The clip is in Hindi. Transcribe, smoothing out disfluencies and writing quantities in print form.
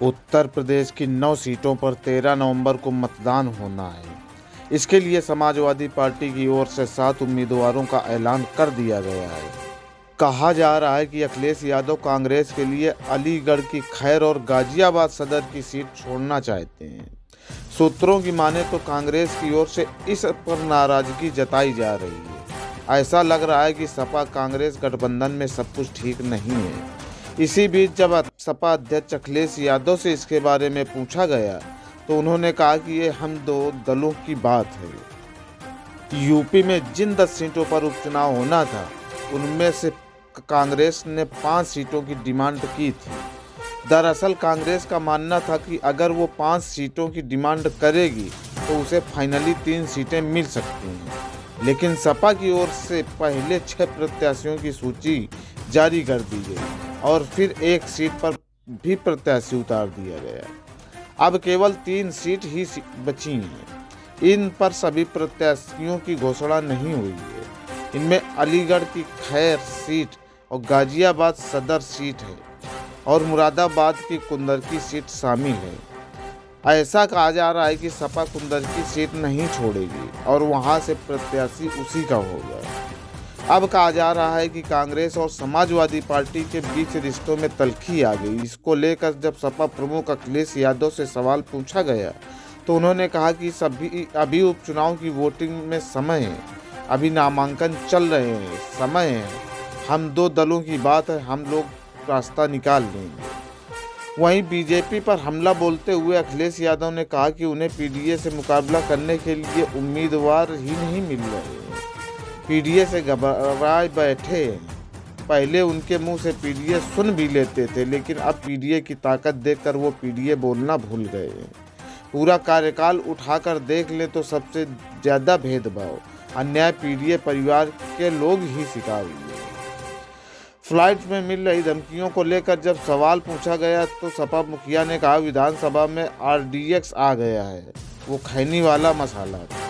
उत्तर प्रदेश की 9 सीटों पर 13 नवंबर को मतदान होना है। इसके लिए समाजवादी पार्टी की ओर से 7 उम्मीदवारों का ऐलान कर दिया गया है। कहा जा रहा है कि अखिलेश यादव कांग्रेस के लिए अलीगढ़ की खैर और गाजियाबाद सदर की सीट छोड़ना चाहते हैं। सूत्रों की माने तो कांग्रेस की ओर से इस पर नाराजगी जताई जा रही है। ऐसा लग रहा है कि सपा कांग्रेस गठबंधन में सब कुछ ठीक नहीं है। इसी बीच जब सपा अध्यक्ष अखिलेश यादव से इसके बारे में पूछा गया तो उन्होंने कहा कि ये हम दो दलों की बात है। यूपी में जिन 10 सीटों पर उपचुनाव होना था उनमें से कांग्रेस ने 5 सीटों की डिमांड की थी। दरअसल कांग्रेस का मानना था कि अगर वो 5 सीटों की डिमांड करेगी तो उसे फाइनली 3 सीटें मिल सकती हैं। लेकिन सपा की ओर से पहले 6 प्रत्याशियों की सूची जारी कर दी गई और फिर 1 सीट पर भी प्रत्याशी उतार दिया गया। अब केवल 3 सीट ही बची हैं। इन पर सभी प्रत्याशियों की घोषणा नहीं हुई है। इनमें अलीगढ़ की खैर सीट और गाजियाबाद सदर सीट है और मुरादाबाद की कुंदरकी सीट शामिल है। ऐसा कहा जा रहा है कि सपा कुंदरकी सीट नहीं छोड़ेगी और वहां से प्रत्याशी उसी का होगा। अब कहा जा रहा है कि कांग्रेस और समाजवादी पार्टी के बीच रिश्तों में तल्खी आ गई। इसको लेकर जब सपा प्रमुख अखिलेश यादव से सवाल पूछा गया तो उन्होंने कहा कि अभी उपचुनाव की वोटिंग में समय है, अभी नामांकन चल रहे हैं, समय है, हम दो दलों की बात है, हम लोग रास्ता निकाल लेंगे। वहीं बीजेपी पर हमला बोलते हुए अखिलेश यादव ने कहा कि उन्हें पीडीए से मुकाबला करने के लिए उम्मीदवार ही नहीं मिल रहे हैं। पीडीए से घबराए बैठे हैं। पहले उनके मुंह से पीडीए सुन भी लेते थे, लेकिन अब पीडीए की ताकत देखकर वो पीडीए बोलना भूल गए हैं। पूरा कार्यकाल उठाकर देख ले तो सबसे ज़्यादा भेदभाव, अन्याय पीडीए परिवार के लोग ही शिकार हुए हैं। फ्लाइट में मिल रही धमकियों को लेकर जब सवाल पूछा गया तो सपा मुखिया ने कहा विधानसभा में आरडीएक्स आ गया है, वो खैनी वाला मसाला था।